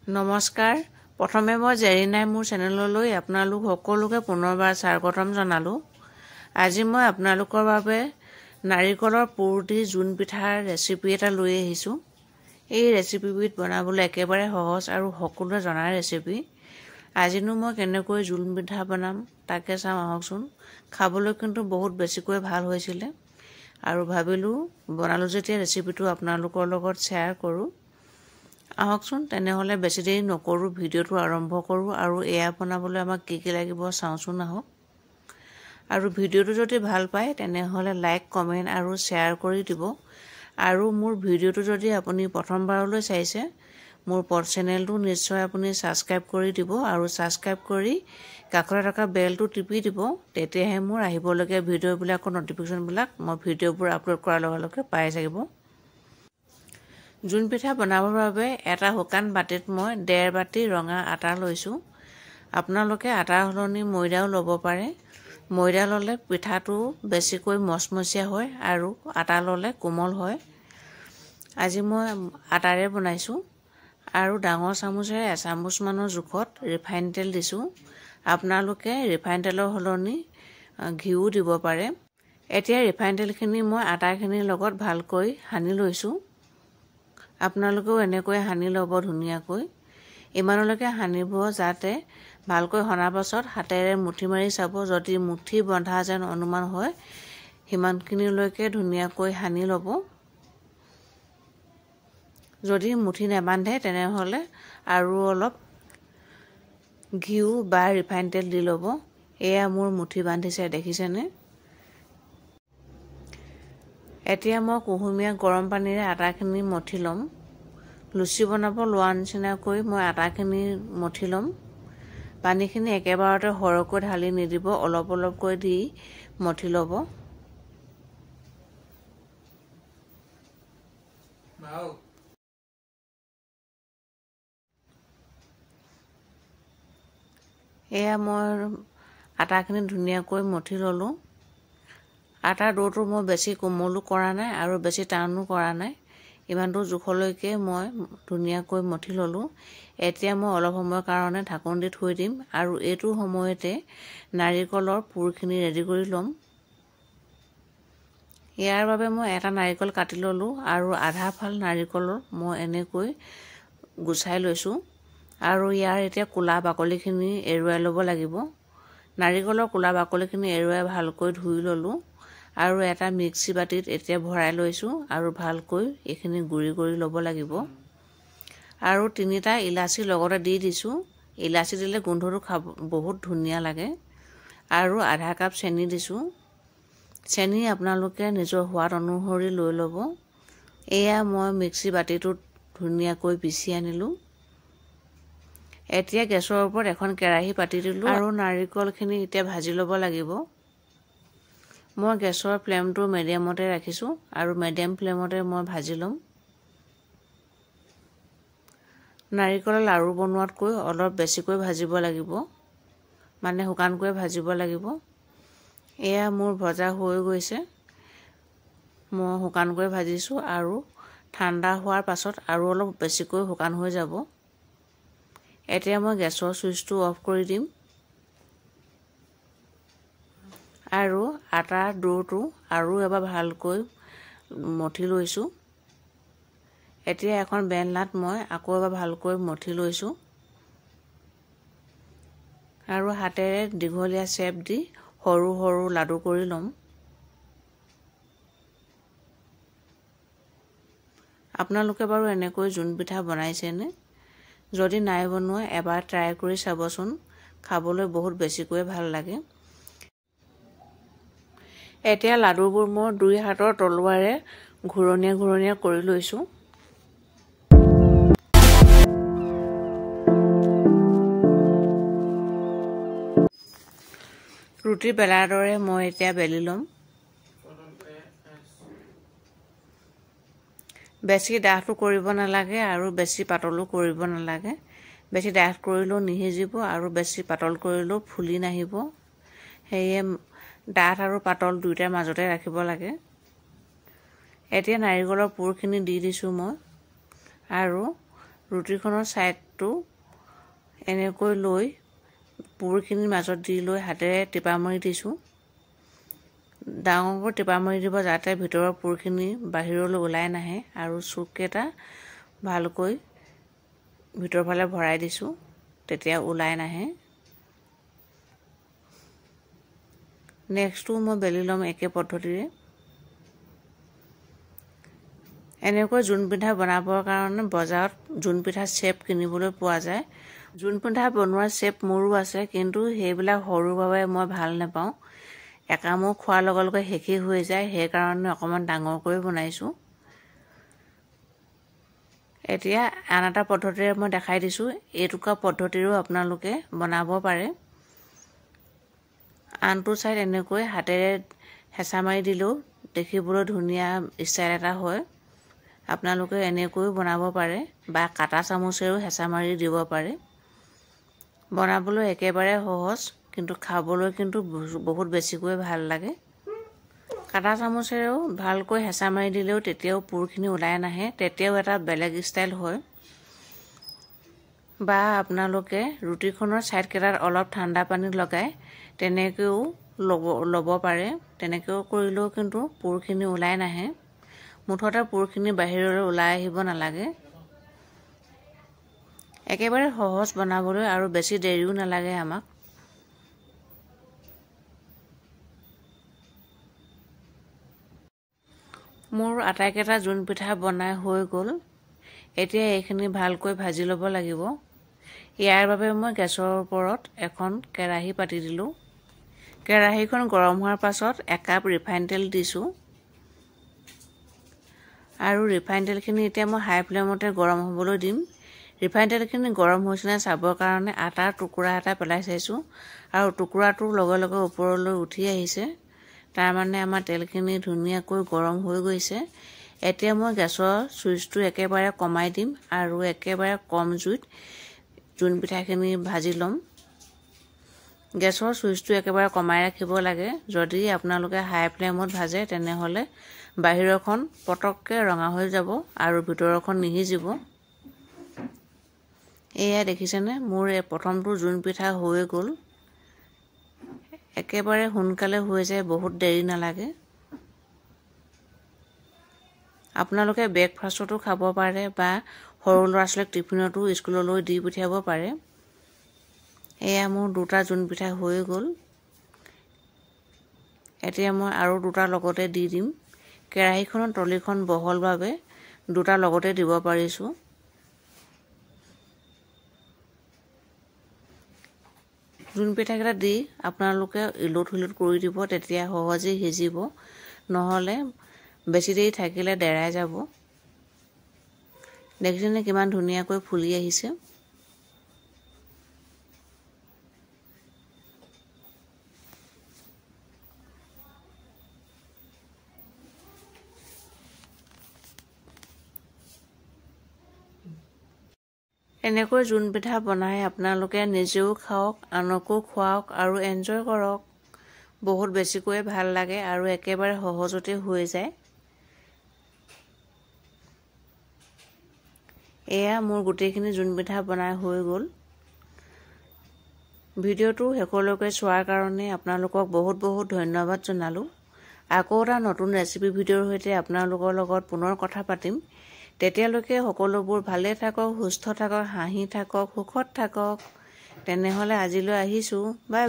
নমস্কাৰ প্ৰথমে মই জেৰিনাই মোৰ চেনেললৈ আপোনালোক সকলোকে পুনৰবাৰ স্বাগতম জনালো। আজি মই আপোনালোকৰ বাবে নাৰিকলৰ পুৰ দি জোন পিঠাৰ ৰেচিপি এটা লৈ আহিছো। এই ৰেচিপিবিধ বনাবলৈ একেবাৰে সহজ আৰু সকলোৱে জনাৰ ৰেচিপি। আজিনো মই কেনেকৈ জোন পিঠা বনাম তাকে চাম আহকচোন। খাবলৈ কিন্তু বহুত বেছিকৈ ভাল হৈছিল আৰু ভাবিলো বনালো যেতিয়া ৰেচিপিটো আপোনালোকৰ লগত শ্বেয়াৰ কৰোঁ। আহকচোন তেনেহলে বেছি দেৰি নকৰো, ভিডিঅ'টো আৰম্ভ কৰোঁ আৰু এয়া বনাবলৈ আমাক কি লাগিব চাওঁচোন আহক। আৰু ভিডিঅ'টো যদি ভাল পায় তেনেহলে লাইক, কমেন্ট আৰু শ্বেয়াৰ কৰি দিব। আৰু মোৰ ভিডিঅ'টো যদি আপুনি প্ৰথমবাৰলৈ চাইছে মোৰ চেনেলটো নিশ্চয় আপুনি সাবস্ক্ৰাইব কৰি দিব আৰু সাবস্ক্ৰাইব কৰি কাষতে থকা বেলটো টিপি দিব। তেতিয়াহে মোৰ আহিবলগীয়া ভিডিঅ'বিলাকৰ নটিফিকেশ্যনবিলাক মই ভিডিঅ'বোৰ আপলোড কৰাৰ লগে লগে পাই যাব। জোন পিঠা বনাবৰ বাবে এটা শুকান বাটিত মই 1.5 বাটি ৰঙা আটা লৈছো। আপোনালোকে আটাৰ সলনি ময়দাও ল'ব পাৰে। ময়দা ল'লে পিঠাটো বেছিকৈ মচমচীয়া হয় আৰু আটা ল'লে কোমল হয়। আজি মই আটাৰে বনাইছো আৰু ডাঙৰ চামুচেৰে 1 চামুচ মানৰ জোখত ৰিফাইন তেল দিছো। আপোনালোকে ৰিফাইন তেলৰ সলনি ঘিউ দিব পাৰে। এতিয়া ৰিফাইন তেলখিনি মই আটাখিনিৰ লগত ভালকৈ সানি লৈছো। আপোনালোকেও এনেকৈ সানি ল'ব ধুনীয়াকৈ। ইমানলৈকে সানিব যাতে ভালকৈ সনাৰ পাছত হাতেৰে মুঠি মাৰি চাব, যদি মুঠি বন্ধা যেন অনুমান হয় সিমানখিনিলৈকে ধুনীয়াকৈ সানি ল'ব। যদি মুঠি নেবান্ধে তেনেহলে আৰু অলপ ঘিউ বা ৰিফাইন তেল দি ল'ব। এয়া মোৰ মুঠি বান্ধিছে, দেখিছেনে? এতিয়া মই কুহুমীয়া গৰম পানীৰে আটাখিনি মঠি ল'ম। লুচি বনাব লোৱাৰ নিচিনাকৈ মই আটাখিনি মঠি ল'ম। পানীখিনি একেবাৰতে সৰহকৈ ঢালি নিদিব, অলপ অলপকৈ দি মঠি ল'ব। এয়া মই আটাখিনি ধুনীয়াকৈ মঠি ল'লোঁ। আটাৰ ডোটো মই বেছি কোমলো কৰা নাই আৰু বেছি টানো কৰা নাই। ইমানটো জোখলৈকে মই ধুনীয়াকৈ মঠি ল'লোঁ। এতিয়া মই অলপ সময়ৰ কাৰণে ঢাকন দি থৈ দিম আৰু এইটো সময়তে নাৰিকলৰ পুৰখিনি ৰেডি কৰি ল'ম। ইয়াৰ বাবে মই এটা নাৰিকল কাটি ল'লোঁ আৰু আধা ফাল নাৰিকলৰ মই এনেকৈ গুচাই লৈছোঁ আৰু ইয়াৰ এতিয়া কোলা বাকলিখিনি এৰুৱাই ল'ব লাগিব। নাৰিকলৰ কোলা বাকলিখিনি এৰুৱাই ভালকৈ ধুই ল'লোঁ আৰু এটা মিক্সি বাটিত এতিয়া ভৰাই লৈছোঁ আৰু ভালকৈ এইখিনি গুড়ি কৰি ল'ব লাগিব। আৰু 3টা ইলাচি লগতে দি দিছোঁ। ইলাচি দিলে গোন্ধটো বহুত ধুনীয়া লাগে। আৰু আধা কাপ চেনি দিছোঁ। চেনি আপোনালোকে নিজৰ সোৱাদ অনুসৰি লৈ ল'ব। এয়া মই মিক্সি বাটিটোত ধুনীয়াকৈ পিচি আনিলোঁ। এতিয়া গেছৰ ওপৰত এখন কেৰাহী পাতি দিলোঁ আৰু নাৰিকলখিনি এতিয়া ভাজি ল'ব লাগিব। মই গেছৰ ফ্লেমটো মিডিয়ামতে ৰাখিছোঁ আৰু মিডিয়াম ফ্লেমতে মই ভাজি ল'ম। নাৰিকলৰ লাড়ু বনোৱাতকৈ অলপ বেছিকৈ ভাজিব লাগিব, মানে শুকানকৈ ভাজিব লাগিব। এয়া মোৰ ভজা হৈ গৈছে। মই শুকানকৈ ভাজিছোঁ আৰু ঠাণ্ডা হোৱাৰ পাছত আৰু অলপ বেছিকৈ শুকান হৈ যাব। এতিয়া মই গেছৰ চুইচটো অফ কৰি দিম আৰু আটাৰ ডোটো আৰু এবাৰ ভালকৈ মঠি লৈছোঁ। এতিয়া এখন বেলনাত মই আকৌ এবাৰ ভালকৈ মঠি লৈছোঁ আৰু হাতেৰে দীঘলীয়া চেপ দি সৰু সৰু লাডু কৰি ল'ম। আপোনালোকে বাৰু এনেকৈ জোন পিঠা বনাইছেনে? যদি নাই বনোৱা এবাৰ ট্ৰাই কৰি চাবচোন, খাবলৈ বহুত বেছিকৈ ভাল লাগে। এতিয়া লাডুবোৰ মই 2 হাতৰ তলুৱাৰে ঘূৰণীয়া ঘূৰণীয়া কৰি লৈছোঁ। ৰুটি বেলাৰ দৰে মই এতিয়া বেলি ল'ম। বেছি ডাঠো কৰিব নালাগে আৰু বেছি পাতলো কৰিব নালাগে। বেছি ডাঠ কৰিলেও নিসিজিব আৰু বেছি পাতল কৰিলেও ফুলি নাহিব। সেয়ে ডাঠ আৰু পাতল দুইটাৰ মাজতে ৰাখিব লাগে। এতিয়া নাৰিকলৰ পুৰখিনি দি দিছোঁ মই আৰু ৰুটিখনৰ ছাইডটো এনেকৈ লৈ পুৰখিনিৰ মাজত দি লৈ হাতেৰে টিপা মাৰি দিছোঁ। ডাঙৰকৈ টিপা মাৰি দিব যাতে ভিতৰৰ পুৰখিনি বাহিৰলৈ ওলাই নাহে, আৰু চুককেইটা ভালকৈ ভিতৰ ফালে ভৰাই দিছোঁ, তেতিয়া ওলাই নাহে। নেক্সটটো মই বেলি ল'ম একে পদ্ধতিৰে। এনেকৈ জোন পিঠা বনাবৰ কাৰণে বজাৰত জোন পিঠা শ্বেপ কিনিবলৈ পোৱা যায়। জোন পিঠা বনোৱাৰ শ্বেপ মোৰো আছে, কিন্তু সেইবিলাক সৰুৰ বাবে মই ভাল নাপাওঁ। একামুখ খোৱাৰ লগে লগে শেষেই হৈ যায়, সেইকাৰণে অকণমান ডাঙৰকৈ বনাইছোঁ। এতিয়া আন এটা পদ্ধতিৰে মই দেখাই দিছোঁ। এইটোকা পদ্ধতিৰো আপোনালোকে বনাব পাৰে। আনটো ছাইড এনেকৈ হাতেৰে হেঁচা মাৰি দিলেও দেখিবলৈ ধুনীয়া ষ্টাইল এটা হয়। আপোনালোকে এনেকৈও বনাব পাৰে বা কাটা চামুচেৰেও হেঁচা মাৰি দিব পাৰে। বনাবলৈ একেবাৰে সহজ, কিন্তু খাবলৈ কিন্তু বহুত বেছিকৈ ভাল লাগে। কাটা চামুচেৰেও ভালকৈ হেঁচা মাৰি দিলেও তেতিয়াও পুৰখিনি ওলাই নাহে, তেতিয়াও এটা বেলেগ ষ্টাইল হয়। বা আপোনালোকে ৰুটিখনৰ ছাইডকেইটাত অলপ ঠাণ্ডা পানী লগাই তেনেকৈও ল'ব পাৰে। তেনেকৈও কৰিলেও কিন্তু পুৰখিনি ওলাই নাহে। মুঠতে পুৰখিনি বাহিৰলৈ ওলাই আহিব নালাগে। একেবাৰে সহজ বনাবলৈ, আৰু বেছি দেৰিও নালাগে আমাক। মোৰ আটাইকেইটা জোন পিঠা বনাই হৈ গ'ল। এতিয়া এইখিনি ভালকৈ ভাজি ল'ব লাগিব। ইয়াৰ বাবে মই গেছৰ ওপৰত এখন কেৰাহী পাতি দিলোঁ। কেৰাহীখন গৰম হোৱাৰ পাছত 1 কাপ ৰিফাইন তেল দিছোঁ। আৰু ৰিফাইন তেলখিনি এতিয়া মই হাই ফ্লেমতে গৰম হ'বলৈ দিম। ৰিফাইন তেলখিনি গৰম হৈছেনে চাবৰ কাৰণে আটাৰ টুকুৰা এটা পেলাই চাইছোঁ, আৰু টুকুৰাটোৰ লগে লগে ওপৰলৈ উঠি আহিছে। তাৰমানে আমাৰ তেলখিনি ধুনীয়াকৈ গৰম হৈ গৈছে। এতিয়া মই গেছৰ চুইচটো একেবাৰে কমাই দিম, আৰু একেবাৰে কম জুইত জোন পিঠাখিনি ভাজি ল'ম। গেছৰ চুইচটো একেবাৰে কমাই ৰাখিব লাগে। যদি আপোনালোকে হাই ফ্লেমত ভাজে তেনেহ'লে বাহিৰখন পটককৈ ৰঙা হৈ যাব আৰু ভিতৰখন নিসিজিব। এয়া দেখিছেনে, মোৰ এই প্ৰথমটো জোন পিঠা হৈ গ'ল। একেবাৰে সোনকালে হৈ যায়, বহুত দেৰি নালাগে। আপোনালোকে ব্ৰেকফাষ্টতো খাব পাৰে বা সৰু ল'ৰা ছোৱালীক টিফিনতো স্কুললৈ দি পঠিয়াব পাৰে। এয়া মোৰ 2টা জোন পিঠা হৈ গ'ল। এতিয়া মই আৰু 2টা লগতে দি দিম। কেৰাহীখনৰ তলিখন বহল বাবে 2টা লগতে দিব পাৰিছোঁ। জোন পিঠাকেইটা দি আপোনালোকে ইলুট সিলুট কৰি দিব, তেতিয়া সহজেই সিজিব। নহ'লে বেছি দেৰি থাকিলে ডেৰাই যাব। দেখিছেনে কিমান ধুনীয়াকৈ ফুলি আহিছে। এনেকৈ জোন পিঠা বনাই আপোনালোকে নিজেও খাওক, আনকো খুৱাওক আৰু এনজয় কৰক। বহুত বেছিকৈ ভাল লাগে আৰু একেবাৰে সহজতে হৈ যায়। এয়া মোৰ গোটেইখিনি জোন পিঠা বনাই হৈ গ'ল। ভিডিঅ'টো শেষলৈকে চোৱাৰ কাৰণে আপোনালোকক বহুত বহুত ধন্যবাদ জনালোঁ। আকৌ এটা নতুন ৰেচিপি ভিডিঅ'ৰ সৈতে আপোনালোকৰ লগত পুনৰ কথা পাতিম। তেতিয়ালৈকে সকলোবোৰ ভালে থাকক, সুস্থ থাকক, হাঁহি থাকক, সুখত থাকক। তেনেহ'লে আজিলৈ আহিছোঁ। বাই।